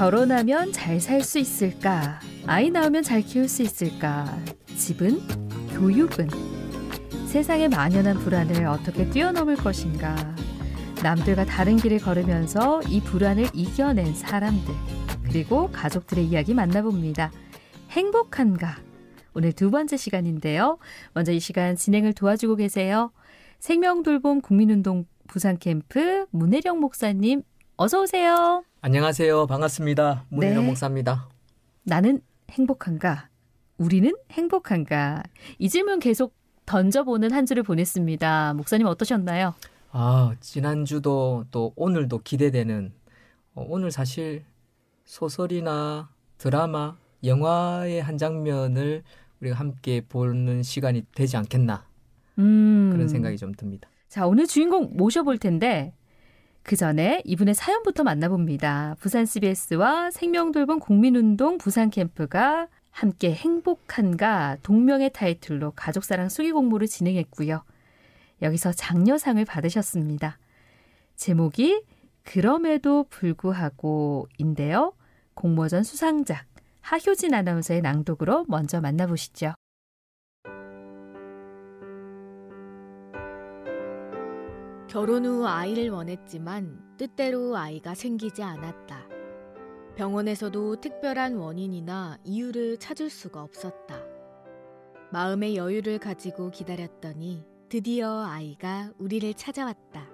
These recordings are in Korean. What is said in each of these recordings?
결혼하면 잘 살 수 있을까? 아이 낳으면 잘 키울 수 있을까? 집은? 교육은? 세상의 만연한 불안을 어떻게 뛰어넘을 것인가? 남들과 다른 길을 걸으면서 이 불안을 이겨낸 사람들, 그리고 가족들의 이야기 만나봅니다. 행복한가? 오늘 두 번째 시간인데요. 먼저 이 시간 진행을 도와주고 계세요. 생명돌봄 국민운동 부산캠프 문혜령 목사님, 어서 오세요. 안녕하세요. 반갑습니다. 문혜령 목사입니다. 나는 행복한가? 우리는 행복한가? 이 질문 계속 던져보는 한 주를 보냈습니다. 목사님 어떠셨나요? 지난주도 또 오늘도 기대되는, 오늘 사실 소설이나 드라마, 영화의 한 장면을 우리가 함께 보는 시간이 되지 않겠나, 그런 생각이 좀 듭니다. 자, 오늘 주인공 모셔볼 텐데 그 전에 이분의 사연부터 만나봅니다. 부산 CBS와 생명돌봄 국민운동 부산캠프가 함께 행복한가 동명의 타이틀로 가족사랑 수기 공모를 진행했고요. 여기서 장려상을 받으셨습니다. 제목이 그럼에도 불구하고인데요. 공모전 수상작 하효진 아나운서의 낭독으로 먼저 만나보시죠. 결혼 후 아이를 원했지만 뜻대로 아이가 생기지 않았다. 병원에서도 특별한 원인이나 이유를 찾을 수가 없었다. 마음의 여유를 가지고 기다렸더니 드디어 아이가 우리를 찾아왔다.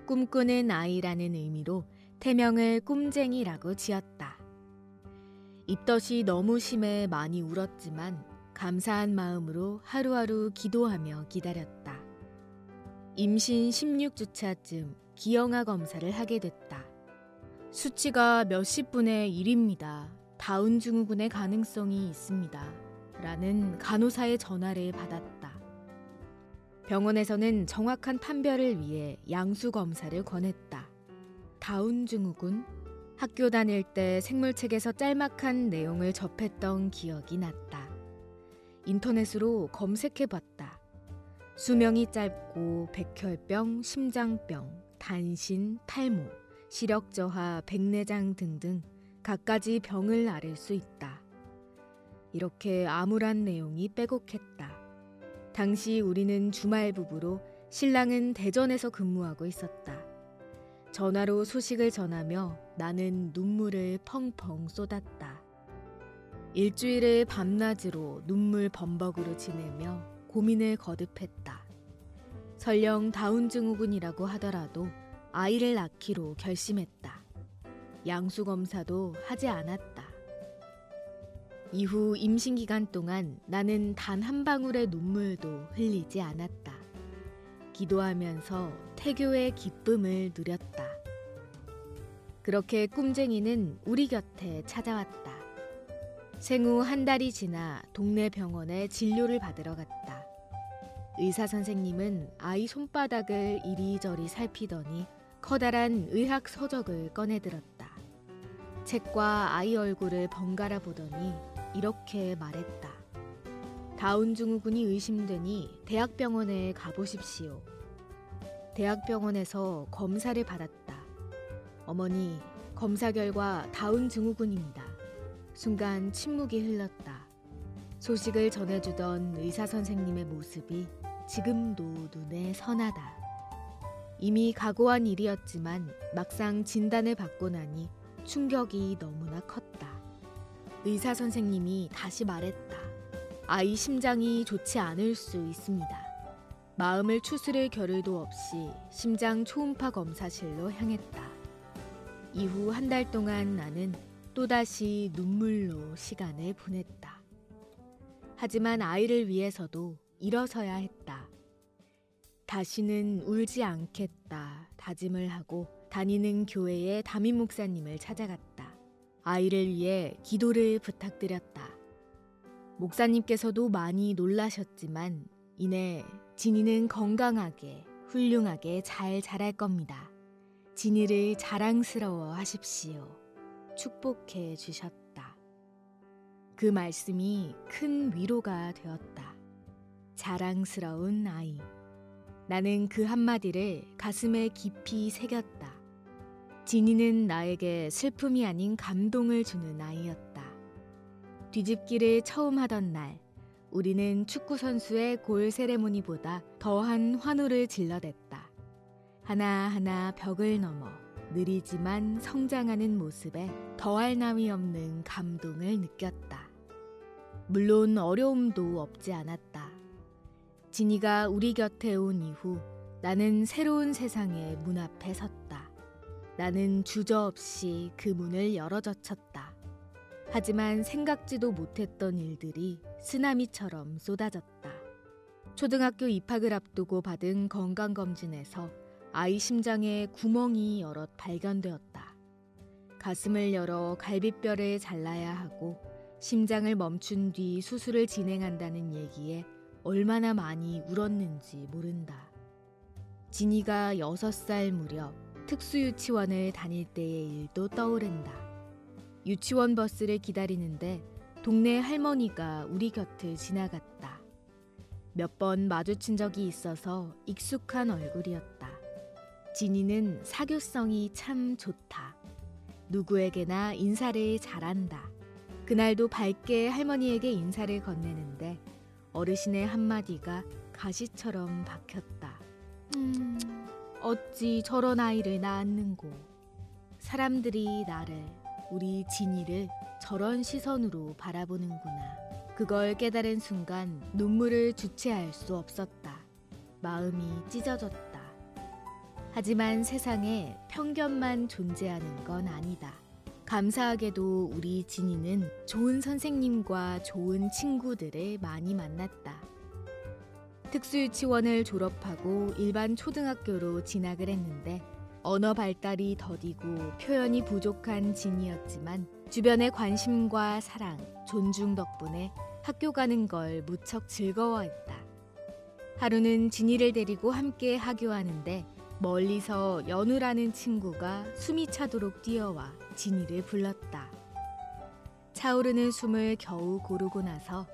꿈꾸는 아이라는 의미로 태명을 꿈쟁이라고 지었다. 입덧이 너무 심해 많이 울었지만 감사한 마음으로 하루하루 기도하며 기다렸다. 임신 16주차쯤 기형아 검사를 하게 됐다. 수치가 몇십 분의 1입니다. 다운 증후군의 가능성이 있습니다. 라는 간호사의 전화를 받았다. 병원에서는 정확한 판별을 위해 양수 검사를 권했다. 다운 증후군? 학교 다닐 때 생물책에서 짤막한 내용을 접했던 기억이 났다. 인터넷으로 검색해봤다. 수명이 짧고 백혈병, 심장병, 단신, 탈모, 시력저하, 백내장 등등 갖가지 병을 앓을 수 있다. 이렇게 암울한 내용이 빼곡했다. 당시 우리는 주말 부부로 신랑은 대전에서 근무하고 있었다. 전화로 소식을 전하며 나는 눈물을 펑펑 쏟았다. 일주일을 밤낮으로 눈물 범벅으로 지내며 고민을 거듭했다. 설령 다운증후군이라고 하더라도 아이를 낳기로 결심했다. 양수검사도 하지 않았다. 이후 임신기간 동안 나는 단 한 방울의 눈물도 흘리지 않았다. 기도하면서 태교의 기쁨을 누렸다. 그렇게 꿈쟁이는 우리 곁에 찾아왔다. 생후 한 달이 지나 동네 병원에 진료를 받으러 갔다. 의사 선생님은 아이 손바닥을 이리저리 살피더니 커다란 의학 서적을 꺼내들었다. 책과 아이 얼굴을 번갈아 보더니 이렇게 말했다. 다운증후군이 의심되니 대학병원에 가보십시오. 대학병원에서 검사를 받았다. 어머니, 검사 결과 다운증후군입니다. 순간 침묵이 흘렀다. 소식을 전해주던 의사 선생님의 모습이 지금도 눈에 선하다. 이미 각오한 일이었지만 막상 진단을 받고 나니 충격이 너무나 컸다. 의사 선생님이 다시 말했다. 아이 심장이 좋지 않을 수 있습니다. 마음을 추스릴 겨를도 없이 심장 초음파 검사실로 향했다. 이후 한 달 동안 나는 또다시 눈물로 시간을 보냈다. 하지만 아이를 위해서도 일어서야 했다. 다시는 울지 않겠다 다짐을 하고 다니는 교회의 담임 목사님을 찾아갔다. 아이를 위해 기도를 부탁드렸다. 목사님께서도 많이 놀라셨지만 이내 진이는 건강하게 훌륭하게 잘 자랄 겁니다. 진이를 자랑스러워 하십시오. 축복해 주셨다. 그 말씀이 큰 위로가 되었다. 자랑스러운 아이. 나는 그 한마디를 가슴에 깊이 새겼다. 진이는 나에게 슬픔이 아닌 감동을 주는 아이였다. 뒤집기를 처음 하던 날, 우리는 축구 선수의 골 세레모니보다 더한 환호를 질러댔다. 하나하나 벽을 넘어 느리지만 성장하는 모습에 더할 나위 없는 감동을 느꼈다. 물론 어려움도 없지 않았다. 진이가 우리 곁에 온 이후 나는 새로운 세상의 문 앞에 섰다. 나는 주저없이 그 문을 열어젖혔다. 하지만 생각지도 못했던 일들이 쓰나미처럼 쏟아졌다. 초등학교 입학을 앞두고 받은 건강검진에서 아이 심장에 구멍이 여럿 발견되었다. 가슴을 열어 갈비뼈를 잘라야 하고 심장을 멈춘 뒤 수술을 진행한다는 얘기에 얼마나 많이 울었는지 모른다. 진이가 6살 무렵 특수유치원을 다닐 때의 일도 떠오른다. 유치원 버스를 기다리는데 동네 할머니가 우리 곁을 지나갔다. 몇 번 마주친 적이 있어서 익숙한 얼굴이었다. 진이는 사교성이 참 좋다. 누구에게나 인사를 잘한다. 그날도 밝게 할머니에게 인사를 건네는데 어르신의 한마디가 가시처럼 박혔다. 어찌 저런 아이를 낳았는고. 사람들이 나를, 우리 진이를 저런 시선으로 바라보는구나. 그걸 깨달은 순간 눈물을 주체할 수 없었다. 마음이 찢어졌다. 하지만 세상에 편견만 존재하는 건 아니다. 감사하게도 우리 진이는 좋은 선생님과 좋은 친구들을 많이 만났다. 특수유치원을 졸업하고 일반 초등학교로 진학을 했는데 언어 발달이 더디고 표현이 부족한 진이었지만 주변의 관심과 사랑, 존중 덕분에 학교 가는 걸 무척 즐거워했다. 하루는 진이를 데리고 함께 하교하는데 멀리서 연우라는 친구가 숨이 차도록 뛰어와 진이를 불렀다. 차오르는 숨을 겨우 고르고 나서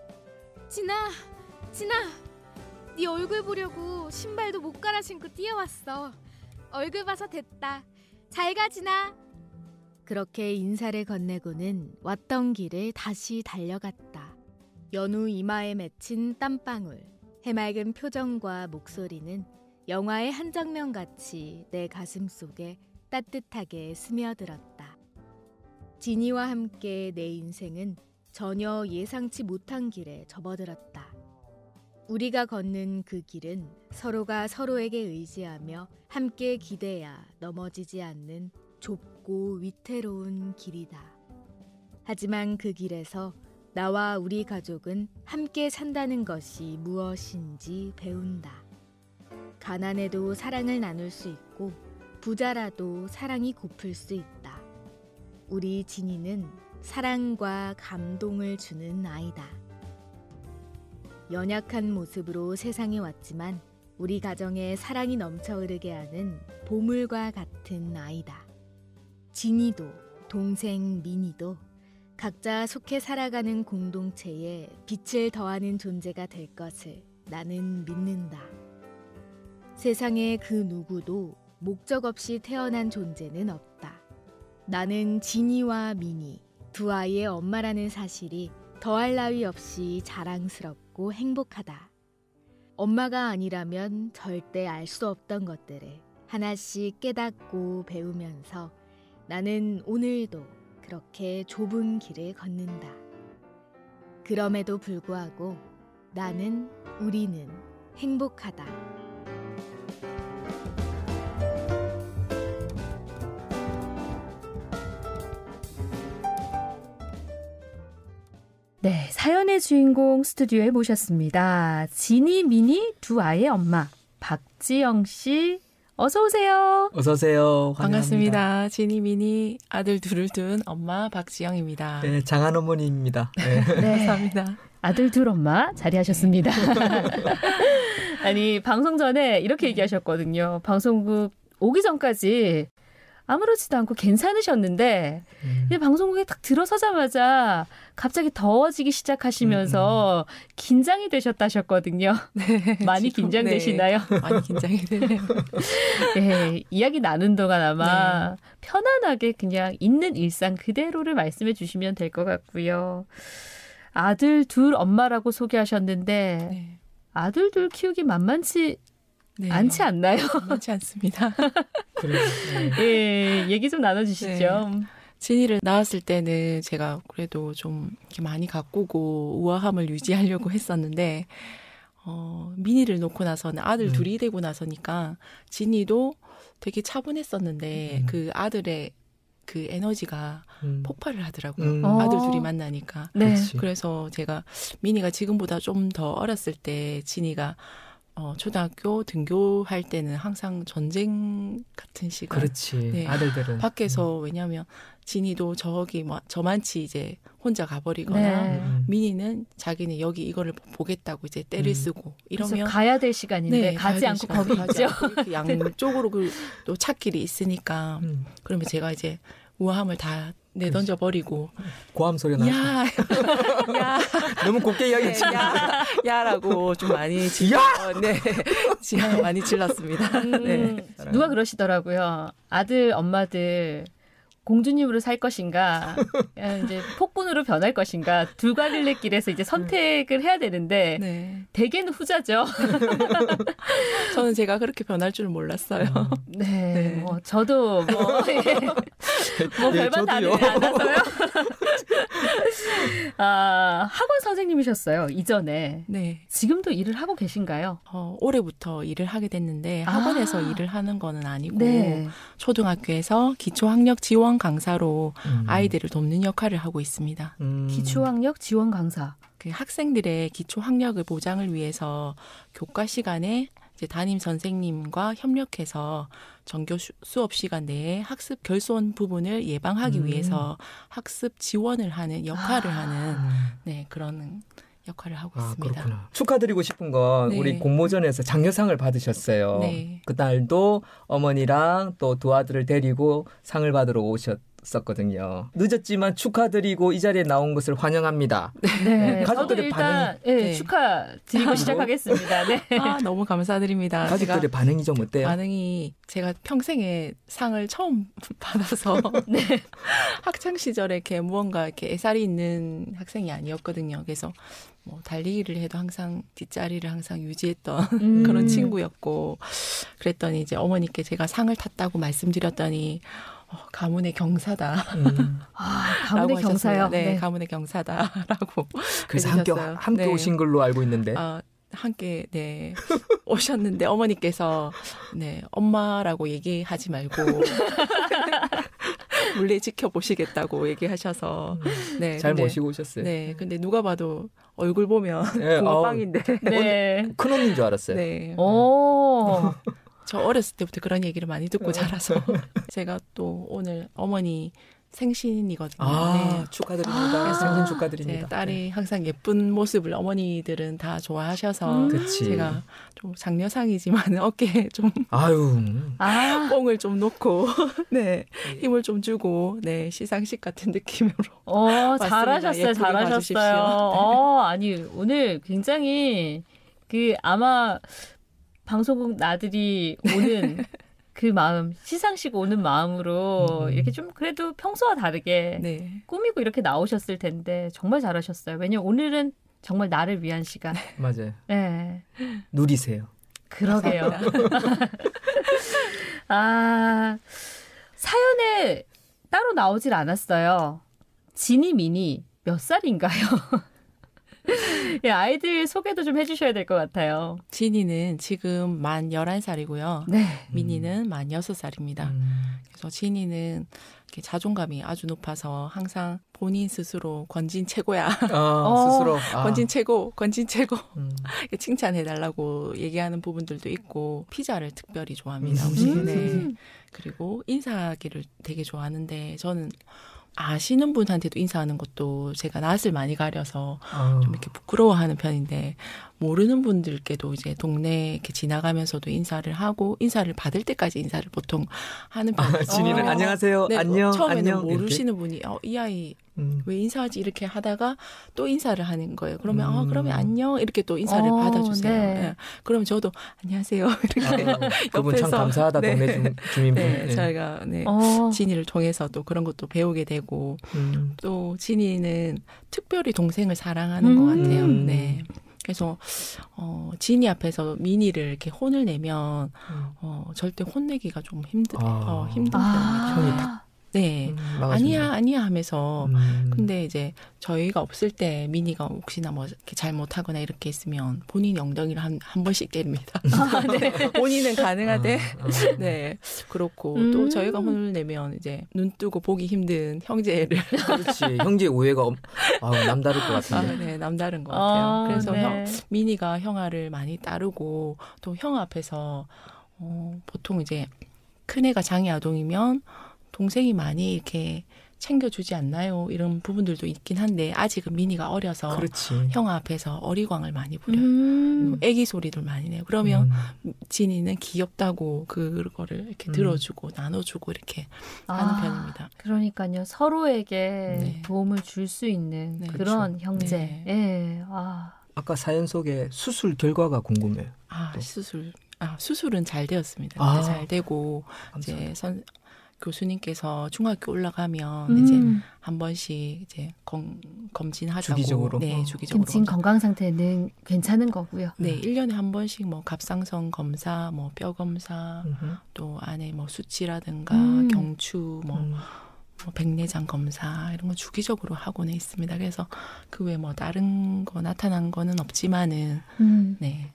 진아! 네 얼굴 보려고 신발도 못 갈아 신고 뛰어왔어. 얼굴 봐서 됐다. 잘 가, 진아. 그렇게 인사를 건네고는 왔던 길을 다시 달려갔다. 연우 이마에 맺힌 땀방울, 해맑은 표정과 목소리는 영화의 한 장면같이 내 가슴 속에 따뜻하게 스며들었다. 진이와 함께 내 인생은 전혀 예상치 못한 길에 접어들었다. 우리가 걷는 그 길은 서로가 서로에게 의지하며 함께 기대야 넘어지지 않는 좁고 위태로운 길이다. 하지만 그 길에서 나와 우리 가족은 함께 산다는 것이 무엇인지 배운다. 가난해도 사랑을 나눌 수 있고 부자라도 사랑이 고플 수 있다. 우리 진이는 사랑과 감동을 주는 아이다. 연약한 모습으로 세상에 왔지만 우리 가정에 사랑이 넘쳐 흐르게 하는 보물과 같은 아이다. 진이도 동생 민이도 각자 속해 살아가는 공동체에 빛을 더하는 존재가 될 것을 나는 믿는다. 세상에 그 누구도 목적 없이 태어난 존재는 없다. 나는 진이와 민이 두 아이의 엄마라는 사실이 더할 나위 없이 자랑스럽고 행복하다. 엄마가 아니라면 절대 알 수 없던 것들을 하나씩 깨닫고 배우면서 나는 오늘도 그렇게 좁은 길을 걷는다. 그럼에도 불구하고 나는, 우리는 행복하다. 네, 사연의 주인공 스튜디오에 모셨습니다. 진이, 민이 두 아이의 엄마 박지영 씨, 어서 오세요. 어서 오세요. 반갑습니다. 진이, 민이 아들 둘을 둔 엄마 박지영입니다. 네, 장한 어머니입니다. 네. 네, 감사합니다. 아들 둘 엄마 자리하셨습니다. 아니, 방송 전에 이렇게 얘기하셨거든요. 방송국 오기 전까지 아무렇지도 않고 괜찮으셨는데 이제 방송국에 딱 들어서자마자 갑자기 더워지기 시작하시면서 긴장이 되셨다셨거든요. 네, 많이 지금, 긴장되시나요? 네, 많이 긴장이 되네요. 네, 이야기 나눈 동안 아마 편안하게 그냥 있는 일상 그대로를 말씀해 주시면 될 것 같고요. 아들 둘 엄마라고 소개하셨는데 네. 아들 둘 키우기 만만치 네. 않지 않나요? 만만치 않습니다. 그래요. 네. 예, 얘기 좀 나눠주시죠. 진이를 낳았을 때는 제가 그래도 좀 이렇게 많이 가꾸고 우아함을 유지하려고 했었는데 미니를 놓고 나서는 아들 둘이 되고 나서니까 진이도 되게 차분했었는데 그 아들의 그 에너지가 폭발을 하더라고요. 아들 둘이 만나니까. 네. 그렇지. 그래서 제가 미니가 지금보다 좀 더 어렸을 때 진이가 초등학교 등교할 때는 항상 전쟁 같은 시간. 그렇지. 네. 아들들은. 밖에서 왜냐하면 진이도 저기 뭐 저만치 이제 혼자 가버리거나 네. 미니는 자기는 여기 이거를 보겠다고 이제 때를 쓰고 그래서 이러면 가야 될 시간인데 네, 가지 가야 않고 될 거기 시간, 가지 있죠. 않고 이렇게 양쪽으로 또 찾길이 있으니까 그러면 제가 이제 우아함을 다 내던져 버리고 고함 소리 나고. 야, 야, 너무 곱게 이야기했지. 야라고 좀 많이 많이 질렀습니다. 네. 누가 그러시더라고요. 아들 엄마들 공주님으로 살 것인가, 이제 폭군으로 변할 것인가, 두 갈래길에서 이제 선택을 해야 되는데 네. 대개는 후자죠. 저는 제가 그렇게 변할 줄 몰랐어요. 네, 뭐 저도 뭐 별반 다르지 않아서요. 학원 선생님이셨어요 이전에. 네. 지금도 일을 하고 계신가요? 올해부터 일을 하게 됐는데 학원에서 일을 하는 거는 아니고 네. 초등학교에서 기초학력 지원 강사로 아이들을 돕는 역할을 하고 있습니다. 기초학력 지원 강사. 그 학생들의 기초학력을 보장을 위해서 교과 시간에 이제 담임 선생님과 협력해서 정규 수업 시간 내에 학습 결손 부분을 예방하기 위해서 학습 지원을 하는 역할을 하는 그런 역할을 하고 있습니다. 그렇구나. 축하드리고 싶은 건 네. 우리 공모전에서 장려상을 받으셨어요. 네. 그날도 어머니랑 또 두 아들을 데리고 상을 받으러 오셨었거든요. 늦었지만 축하드리고 이 자리에 나온 것을 환영합니다. 네, 저도 가족들의 일단 네. 축하드리고 시작하겠습니다. 네. 너무 감사드립니다. 가족들의 반응이 좀 어때요? 반응이 제가 평생에 상을 처음 받아서 학창 시절에 이렇게 무언가 이렇게 애살이 있는 학생이 아니었거든요. 그래서 뭐 달리기를 해도 항상 뒷자리를 항상 유지했던 그런 친구였고 그랬더니 이제 어머니께 제가 상을 탔다고 말씀드렸더니 가문의 경사다. 가문의 경사요. 네, 가문의 경사다라고. 그래서 해주셨어요. 함께 네. 오신 걸로 알고 있는데. 함께 오셨는데 어머니께서 엄마라고 얘기하지 말고 몰래 지켜보시겠다고 얘기하셔서 잘 모시고 오셨어요. 네, 근데 누가 봐도 얼굴 보면 네, 붕어빵인데. 네. 큰 언니인 줄 알았어요. 네. 오. 저 어렸을 때부터 그런 얘기를 많이 듣고 자라서 제가 또 오늘 어머니 생신이거든요. 네. 축하드립니다. 생신 축하드립니다. 제 딸이 항상 예쁜 모습을 어머니들은 다 좋아하셔서 그치. 제가 좀 장려상이지만 어깨에 좀 뽕을 좀 놓고 힘을 좀 주고 시상식 같은 느낌으로 잘하셨어요. 예쁘게 잘하셨어요. 봐주십시오. 아니 오늘 굉장히 아마 방송국 나들이 오는 그 마음, 시상식 오는 마음으로 이렇게 좀 그래도 평소와 다르게 꾸미고 이렇게 나오셨을 텐데 정말 잘하셨어요. 왜냐면 오늘은 정말 나를 위한 시간. 맞아요. 네. 누리세요. 그러게요. 사연에 따로 나오질 않았어요. 지니 미니 몇 살인가요? 예, 아이들 소개도 좀 해주셔야 될 것 같아요. 진이는 지금 만 11살이고요. 네. 미니는 만 6살입니다. 그래서 진이는 이렇게 자존감이 아주 높아서 항상 본인 스스로 권진 최고야. 스스로. 권진 최고, 권진 최고. 칭찬해달라고 얘기하는 부분들도 있고 피자를 특별히 좋아합니다. 음식에. 그리고 인사하기를 되게 좋아하는데 저는 아시는 분한테도 인사하는 것도 제가 낯을 많이 가려서 좀 이렇게 부끄러워하는 편인데 모르는 분들께도 이제 동네 이렇게 지나가면서도 인사를 하고 인사를 받을 때까지 인사를 보통 하는 편이에요. 진이는 안녕하세요. 네, 안녕. 처음에는 안녕. 모르시는 분이 이 아이 왜 인사하지 이렇게 하다가 또 인사를 하는 거예요. 그러면 그러면 안녕 이렇게 또 인사를 받아주세요. 네. 네. 그러면 저도 안녕하세요 이렇게 그분 참 감사하다. 네. 동네 주민분. 네, 네. 저희가 진이를 통해서 또 그런 것도 배우게 되고 또 진이는 특별히 동생을 사랑하는 것 같아요. 네. 그래서 진이 앞에서 미니를 이렇게 혼을 내면 절대 혼내기가 좀 힘든 편입니다. 형이 탁 네. 아니야 하면서 근데 이제 저희가 없을 때 미니가 혹시나 뭐 이렇게 잘못하거나 이렇게 있으면 본인이 엉덩이를 한 번씩 때립니다. 네. 본인은 가능하대. 네. 그렇고 또 저희가 혼을 내면 이제 눈 뜨고 보기 힘든 형제를 그렇지. 형제 우애가 남다를 것 같은데. 네, 남다른 것 같아요. 그래서 네. 미니가 형아를 많이 따르고 또 형 앞에서 보통 이제 큰애가 장애 아동이면 동생이 많이 이렇게 챙겨주지 않나요? 이런 부분들도 있긴 한데 아직은 미니가 어려서 그렇지. 형 앞에서 어리광을 많이 부려요. 애기 소리들 많이 내요. 그러면 진이는 귀엽다고 그거를 이렇게 들어주고 나눠주고 이렇게 하는 편입니다. 그러니까요. 서로에게 네. 도움을 줄 수 있는 네, 그런 그렇죠. 형제. 네. 예. 아까 사연 속에 수술 결과가 궁금해요. 수술은 잘 되었습니다. 아. 네, 잘 되고 감사합니다. 이제 교수님께서 중학교 올라가면 이제 한 번씩 이제 검진하자고. 주기적으로? 네, 주기적으로. 지금 건강 상태는 괜찮은 거고요. 네, 1년에 한 번씩 뭐 갑상선 검사, 뭐 뼈 검사, 또 안에 뭐 수치라든가 경추, 뭐 백내장 검사 이런 거 주기적으로 하고는 있습니다. 그래서 그 외에 뭐 다른 거 나타난 거는 없지만은 네.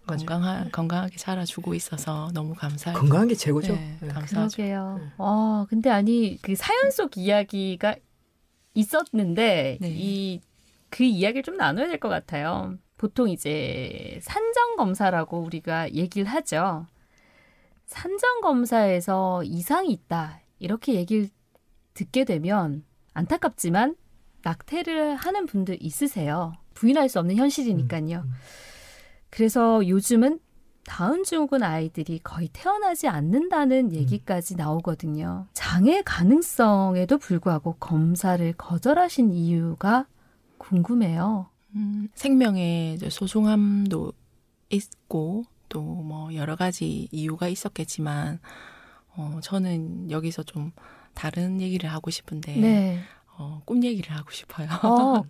건강하게 자라주고 있어서 너무 감사해요. 건강한 게 최고죠. 네, 네. 감사하죠. 그러게요. 근데 아니 그 사연 속 이야기가 있었는데 네. 그 이야기를 좀 나눠야 될 것 같아요. 보통 이제 산정 검사라고 우리가 얘기를 하죠. 산정 검사에서 이상이 있다 이렇게 얘기를 듣게 되면 안타깝지만 낙태를 하는 분들 있으세요. 부인할 수 없는 현실이니까요. 그래서 요즘은 다운 증후군 아이들이 거의 태어나지 않는다는 얘기까지 나오거든요. 장애 가능성에도 불구하고 검사를 거절하신 이유가 궁금해요. 생명의 소중함도 있고 또 뭐 여러 가지 이유가 있었겠지만 저는 여기서 좀 다른 얘기를 하고 싶은데 네. 꿈 얘기를 하고 싶어요.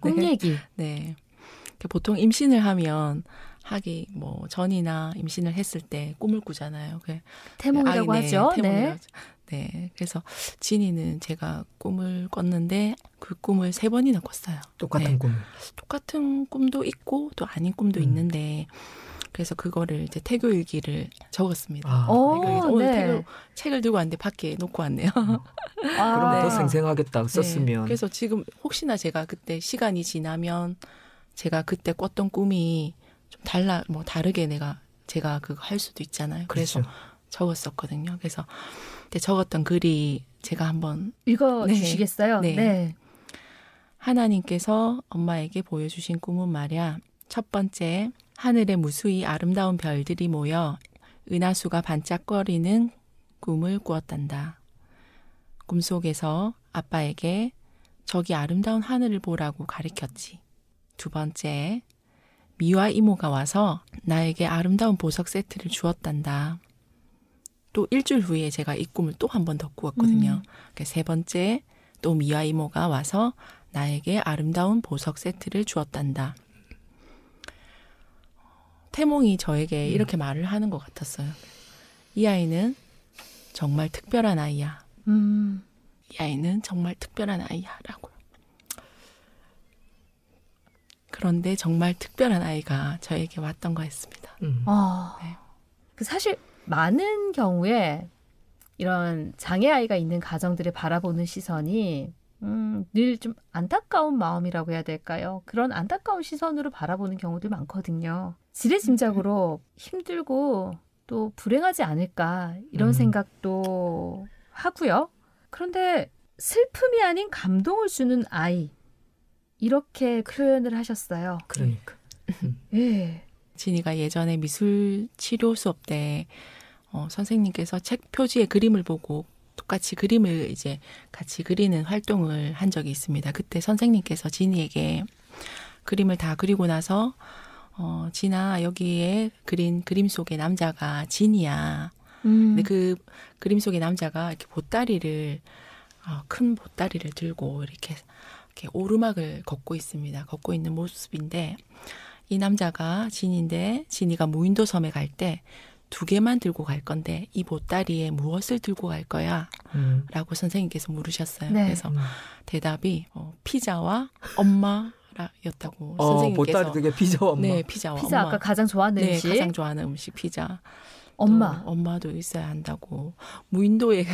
꿈 네. 얘기. 네. 보통 임신을 하면 뭐 전이나 임신을 했을 때 꿈을 꾸잖아요. 태몽이라고 하죠. 네. 네. 그래서 진이는 제가 꿈을 꿨는데 그 꿈을 3번이나 꿨어요. 똑같은 꿈. 똑같은 꿈도 있고 또 아닌 꿈도 있는데 그래서 그거를 이제 태교일기를 적었습니다. 오늘 책을 들고 왔는데 밖에 놓고 왔네요. 그러면 더 생생하겠다 썼으면. 네. 그래서 지금 혹시나 제가 그때 시간이 지나면 제가 그때 꿨던 꿈이 좀 다르게 제가 그거 할 수도 있잖아요. 그래서 그렇죠. 적었었거든요. 그래서 그때 적었던 글이 제가 한번 읽어주시겠어요? 네. 하나님께서 엄마에게 보여주신 꿈은 말이야. 첫 번째, 하늘에 무수히 아름다운 별들이 모여 은하수가 반짝거리는 꿈을 꾸었단다. 꿈속에서 아빠에게 저기 아름다운 하늘을 보라고 가리켰지. 두 번째, 미와 이모가 와서 나에게 아름다운 보석 세트를 주었단다. 또 일주일 후에 제가 이 꿈을 또 한 번 더 꾸었거든요. 세 번째, 또 미와 이모가 와서 나에게 아름다운 보석 세트를 주었단다. 태몽이 저에게 이렇게 말을 하는 것 같았어요. 이 아이는 정말 특별한 아이야. 이 아이는 정말 특별한 아이야. 라고. 그런데 정말 특별한 아이가 저에게 왔던 거였습니다. 네. 사실 많은 경우에 이런 장애 아이가 있는 가정들을 바라보는 시선이 늘 좀 안타까운 마음이라고 해야 될까요? 그런 안타까운 시선으로 바라보는 경우도 많거든요. 지레짐작으로 힘들고 또 불행하지 않을까 이런 생각도 하고요. 그런데 슬픔이 아닌 감동을 주는 아이. 이렇게 표현을 하셨어요. 그러니까. 예. 진이가 예전에 미술 치료 수업 때 선생님께서 책 표지에 그림을 보고 똑같이 그림을 이제 같이 그리는 활동을 한 적이 있습니다. 그때 선생님께서 진이에게 그림을 다 그리고 나서 진아 여기에 그린 그림 속의 남자가 진이야. 근데 그 그림 속의 남자가 이렇게 보따리를 큰 보따리를 들고 이렇게 오르막을 걷고 있습니다. 걷고 있는 모습인데 이 남자가 진인데 진이가 무인도 섬에 갈 때 2개만 들고 갈 건데 이 보따리에 무엇을 들고 갈 거야? 라고 선생님께서 물으셨어요. 네. 그래서 대답이 피자와 엄마였다고 선생님께서. 보따리 2개 피자와 엄마. 네, 피자와 피자 엄마. 아까 가장 좋아하는 네, 음식. 가장 좋아하는 음식 피자. 엄마. 엄마도 있어야 한다고. 무인도에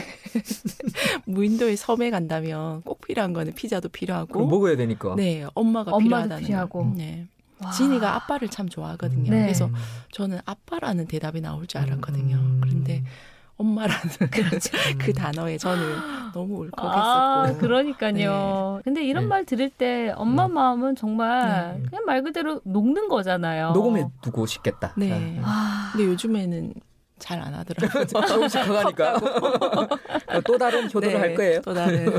섬에 간다면 꼭 필요한 거는 피자도 필요하고. 그럼 먹어야 되니까. 네, 엄마가 엄마도 필요하다는 필요하고. 거. 네. 와. 진이가 아빠를 참 좋아하거든요. 네. 그래서 저는 아빠라는 대답이 나올 줄 알았거든요. 그런데 엄마라는 그 단어에 저는 너무 울컥했었고. 그러니까요. 네. 근데 이런 네. 말 들을 때 엄마 마음은 정말 네. 그냥 말 그대로 녹는 거잖아요. 녹음해 두고 싶겠다. 네. 아, 근데 요즘에는 잘 안 하더라고요. 조금씩 커가니까. 또 다른 효도를 네, 할 거예요. 또 다른.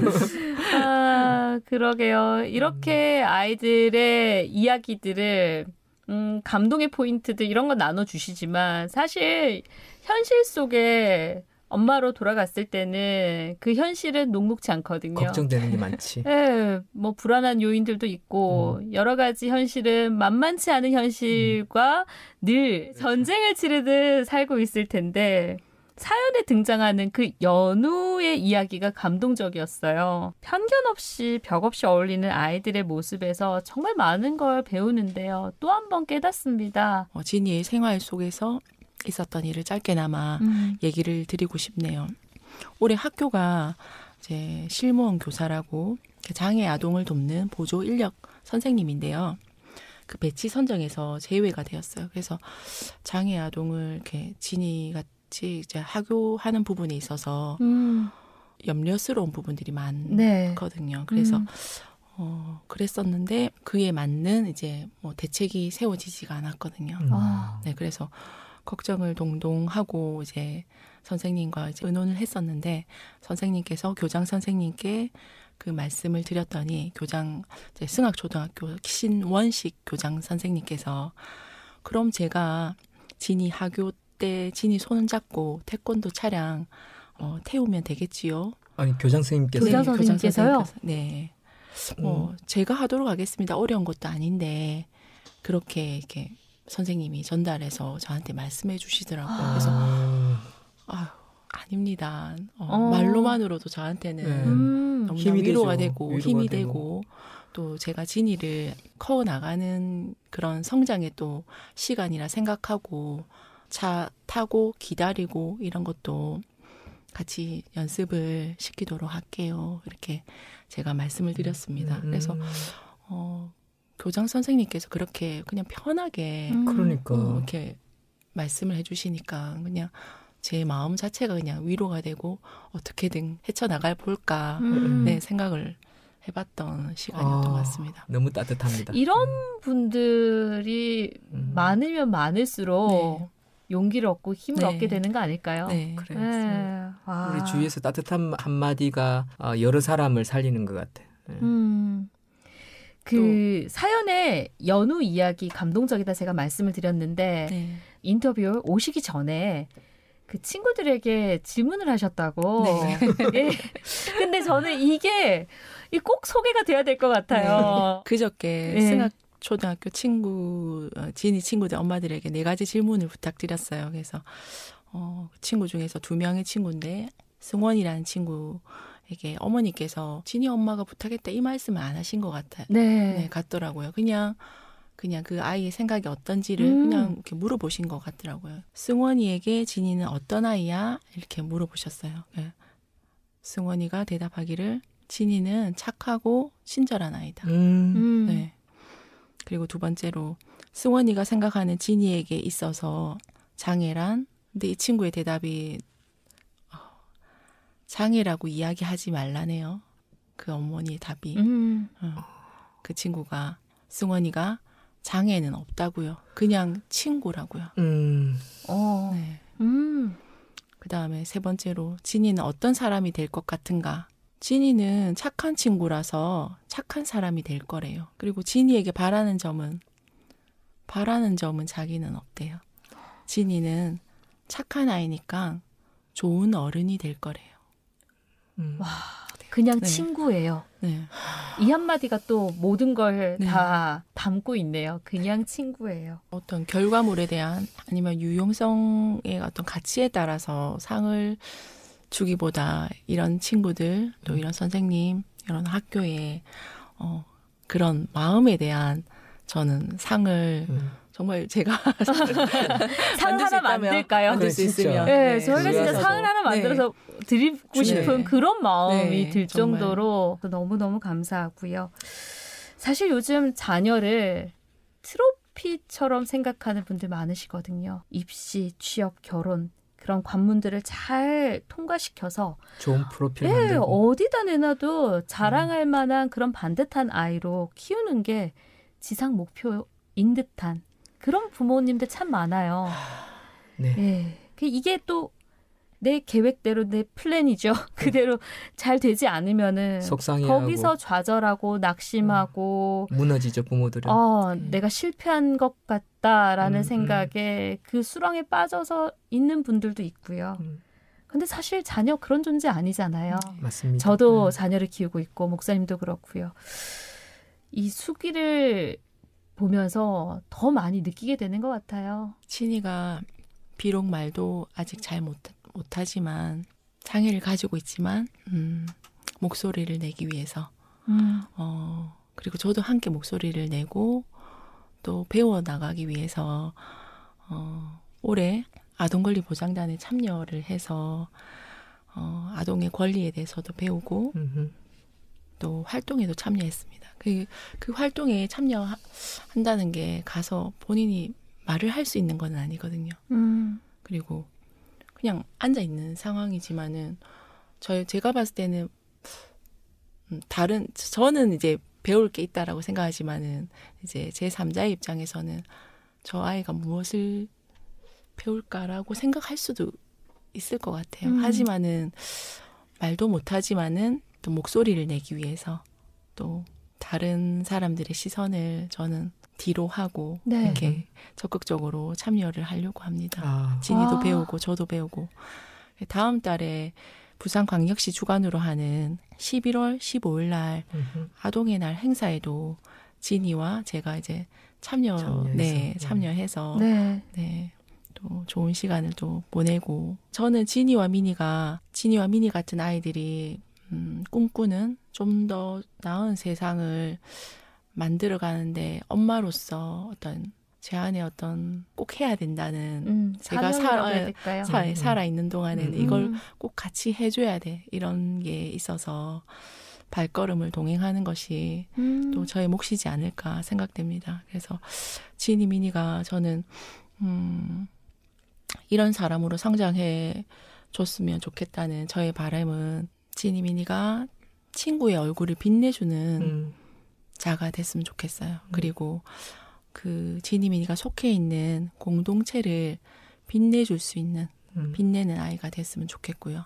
그러게요. 이렇게 아이들의 이야기들을 감동의 포인트들 이런 거 나눠주시지만 사실 현실 속에 엄마로 돌아갔을 때는 그 현실은 녹록지 않거든요. 걱정되는 게 많지. 네, 뭐 불안한 요인들도 있고 여러 가지 현실은 만만치 않은 현실과 늘 전쟁을 치르듯 살고 있을 텐데 사연에 등장하는 그 연우의 이야기가 감동적이었어요. 편견 없이 벽 없이 어울리는 아이들의 모습에서 정말 많은 걸 배우는데요. 또 한 번 깨닫습니다. 진이의 생활 속에서 있었던 일을 짧게나마 얘기를 드리고 싶네요. 올해 학교가 이제 실무원 교사라고 장애 아동을 돕는 보조 인력 선생님인데요. 그 배치 선정에서 제외가 되었어요. 그래서 장애 아동을 이렇게 진이 같이 이제 학교하는 부분에 있어서 염려스러운 부분들이 많거든요. 그래서 그랬었는데 그에 맞는 이제 뭐 대책이 세워지지가 않았거든요. 네, 그래서 걱정을 동동 하고 이제 선생님과 이제 의논을 했었는데 선생님께서 교장 선생님께 그 말씀을 드렸더니 교장 이제 승학초등학교 신원식 교장 선생님께서 그럼 제가 진이 학교 때 진이 손을 잡고 태권도 차량 태우면 되겠지요? 아니 교장 선생님께서. 교장 선생님께서요? 네. 제가 하도록 하겠습니다. 어려운 것도 아닌데 그렇게 이렇게 선생님이 전달해서 저한테 말씀해 주시더라고요. 그래서 아닙니다. 말로만으로도 저한테는 너무나 힘이 위로가 되죠. 되고 위로가 힘이 되고. 되고 또 제가 진이를 커나가는 그런 성장의 또 시간이라 생각하고 차 타고 기다리고 이런 것도 같이 연습을 시키도록 할게요. 이렇게 제가 말씀을 드렸습니다. 그래서 교장 선생님께서 그렇게 그냥 편하게 그러니까. 이렇게 말씀을 해주시니까 그냥 제 마음 자체가 그냥 위로가 되고 어떻게든 헤쳐나갈 볼까 네, 생각을 해봤던 시간이었던 것 같습니다. 너무 따뜻합니다. 이런 분들이 많으면 많을수록 네. 용기를 얻고 힘을 네. 얻게 되는 거 아닐까요? 네. 그래. 네. 우리 주위에서 따뜻한 한마디가 여러 사람을 살리는 것 같아. 그 사연의 연우 이야기 감동적이다 제가 말씀을 드렸는데 네. 인터뷰 오시기 전에 그 친구들에게 질문을 하셨다고. 네. 예. 근데 저는 이게 꼭 소개가 돼야 될 것 같아요. 그저께 네. 승학 초등학교 진이 친구들 엄마들에게 4가지 질문을 부탁드렸어요. 그래서 친구 중에서 2명의 친구인데 승원이라는 친구에게 어머니께서 진이 엄마가 부탁했다 이 말씀을 안 하신 것 같아요. 네, 같더라고요. 그냥 그 아이의 생각이 어떤지를 그냥 이렇게 물어보신 것 같더라고요. 승원이에게 진이는 어떤 아이야? 이렇게 물어보셨어요. 네. 승원이가 대답하기를 진이는 착하고 친절한 아이다. 네. 그리고 2번째로 승원이가 생각하는 진이에게 있어서 장애란? 근데 이 친구의 대답이 장애라고 이야기하지 말라네요. 그 어머니의 답이. 그 친구가 승원이가 장애는 없다고요. 그냥 친구라고요. 네. 그 다음에 세 번째로 진이는 어떤 사람이 될 것 같은가? 진이는 착한 친구라서 착한 사람이 될 거래요. 그리고 진이에게 바라는 점은 자기는 없대요. 진이는 착한 아이니까 좋은 어른이 될 거래요. 와, 그냥 네. 친구예요. 네. 이 한마디가 또 모든 걸 네. 다 담고 있네요. 그냥 친구예요. 어떤 결과물에 대한 아니면 유용성의 어떤 가치에 따라서 상을 주기보다 이런 친구들 또 이런 선생님 이런 학교에 그런 마음에 대한 저는 상을 정말 제가 상 하나 만들까요? 만들 수 그래, 진짜. 있으면 네, 저 원래 진짜 그래서 상을 하나 만들어서 드리고 네. 싶은 그런 마음이 네, 들 정말. 정도로 너무너무 감사하고요. 사실 요즘 자녀를 트로피처럼 생각하는 분들 많으시거든요. 입시, 취업, 결혼 그런 관문들을 잘 통과시켜서 좋은 프로필 네, 만들고. 어디다 내놔도 자랑할 만한 그런 반듯한 아이로 키우는 게 지상 목표인 듯한 그런 부모님들 참 많아요. 네. 예. 이게 또 내 계획대로 내 플랜이죠. 그대로 잘 되지 않으면은 속상해하고 거기서 좌절하고 낙심하고 무너지죠 부모들은. 내가 실패한 것 같다라는 음, 생각에 그 수렁에 빠져서 있는 분들도 있고요. 근데 사실 자녀 그런 존재 아니잖아요. 맞습니다. 저도 자녀를 키우고 있고 목사님도 그렇고요. 이 수기를 보면서 더 많이 느끼게 되는 것 같아요. 친이가 비록 말도 아직 잘 못하지만 장애를 가지고 있지만 목소리를 내기 위해서 그리고 저도 함께 목소리를 내고 또 배워 나가기 위해서 올해 아동권리보장단에 참여를 해서 아동의 권리에 대해서도 배우고 또 활동에도 참여했습니다. 그 활동에 참여한다는 게 가서 본인이 말을 할 수 있는 건 아니거든요. 그리고 그냥 앉아 있는 상황이지만은 제가 봤을 때는 저는 이제 배울 게 있다라고 생각하지만은 이제 제 3자의 입장에서는 저 아이가 무엇을 배울까라고 생각할 수도 있을 것 같아요. 하지만은 말도 못하지만은 또 목소리를 내기 위해서 또 다른 사람들의 시선을 저는 뒤로 하고 네. 이렇게 적극적으로 참여를 하려고 합니다. 진이도 배우고 저도 배우고 다음 달에 부산광역시 주관으로 하는 11월 15일 날 아동의 날 행사에도 진이와 제가 이제 참여해서 네, 또 좋은 시간을 또 보내고 저는 진이와 미니 같은 아이들이 꿈꾸는 좀 더 나은 세상을 만들어 가는데 엄마로서 어떤 제 안에 어떤 꼭 해야 된다는 제가 살아 있는 동안에는 이걸 꼭 같이 해줘야 돼 이런 게 있어서 발걸음을 동행하는 것이 또 저의 몫이지 않을까 생각됩니다. 그래서 진이 미니가 저는 이런 사람으로 성장해 줬으면 좋겠다는 저의 바람은 진이 미니가 친구의 얼굴을 빛내주는 자가 됐으면 좋겠어요. 그리고 그 진이 미니가 속해 있는 공동체를 빛내줄 수 있는 빛내는 아이가 됐으면 좋겠고요.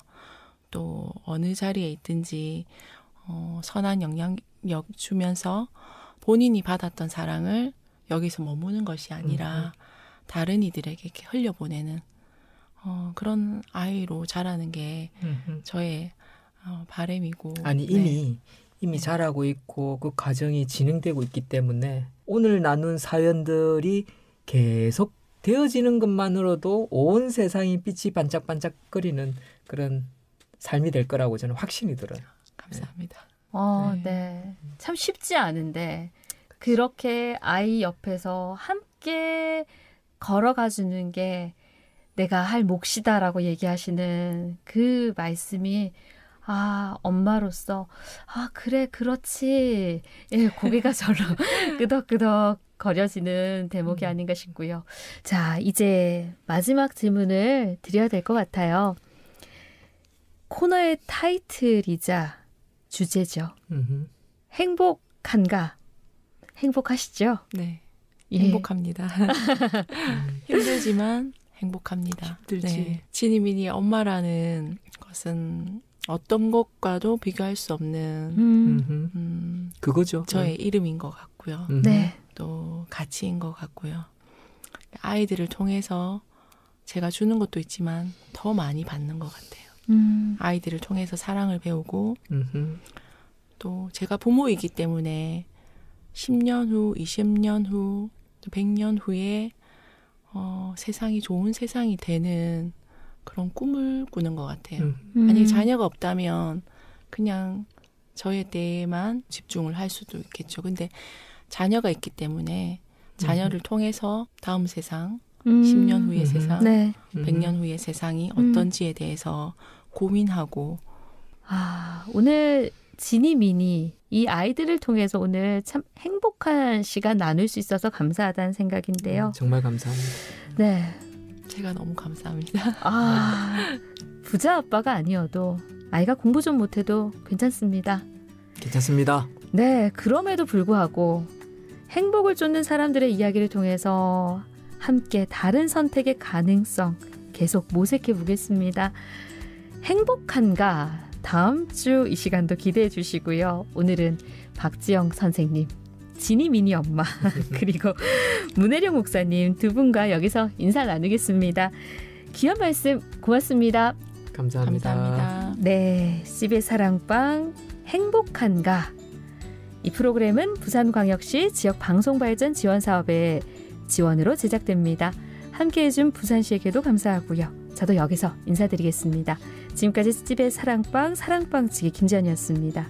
또 어느 자리에 있든지 선한 영향력 주면서 본인이 받았던 사랑을 여기서 머무는 것이 아니라 다른 이들에게 이렇게 흘려보내는 그런 아이로 자라는 게 저의 바람이고. 아니 이미 잘하고 있고 그 과정이 진행되고 있기 때문에 오늘 나눈 사연들이 계속 되어지는 것만으로도 온 세상이 빛이 반짝반짝거리는 그런 삶이 될 거라고 저는 확신이 들어요. 감사합니다. 네. 참 쉽지 않은데 그렇게 아이 옆에서 함께 걸어가주는 게 내가 할 몫이다라고 얘기하시는 그 말씀이 엄마로서 그래 그렇지 고개가 절로 끄덕끄덕 거려지는 대목이 아닌가 싶고요. 자, 이제 마지막 질문을 드려야 될 것 같아요. 코너의 타이틀이자 주제죠. 음흠. 행복한가? 행복하시죠? 네. 예. 행복합니다. 힘들지만 행복합니다. 힘들지. 네. 지니민이 엄마라는 것은 어떤 것과도 비교할 수 없는 음흠. 그거죠. 저의 이름인 것 같고요. 네. 또 가치인 것 같고요. 아이들을 통해서 제가 주는 것도 있지만 더 많이 받는 것 같아요. 아이들을 통해서 사랑을 배우고 음흠. 또 제가 부모이기 때문에 10년 후, 20년 후, 또 100년 후에 세상이 좋은 세상이 되는 그런 꿈을 꾸는 것 같아요. 만약에 자녀가 없다면 그냥 저에 대해만 집중을 할 수도 있겠죠. 근데 자녀가 있기 때문에 자녀를 통해서 다음 세상, 10년 후의 세상, 네. 100년 후의 세상이 어떤지에 대해서 고민하고 오늘 지니민이 이 아이들을 통해서 오늘 참 행복한 시간 나눌 수 있어서 감사하다는 생각인데요. 정말 감사합니다. 네. 제가 너무 감사합니다. 부자 아빠가 아니어도 아이가 공부 좀 못해도 괜찮습니다. 괜찮습니다. 네, 그럼에도 불구하고 행복을 쫓는 사람들의 이야기를 통해서 함께 다른 선택의 가능성 계속 모색해 보겠습니다. 행복한가? 다음 주 이 시간도 기대해 주시고요. 오늘은 박지영 선생님, 지니민이 엄마 그리고 문혜령 목사님 두 분과 여기서 인사 나누겠습니다. 귀한 말씀 고맙습니다. 감사합니다. 감사합니다. 네, CBS 사랑방 행복한가? 이 프로그램은 부산광역시 지역방송발전 지원사업의 지원으로 제작됩니다. 함께해준 부산시에게도 감사하고요. 저도 여기서 인사드리겠습니다. 지금까지 CBS 사랑방지기 김지연이었습니다.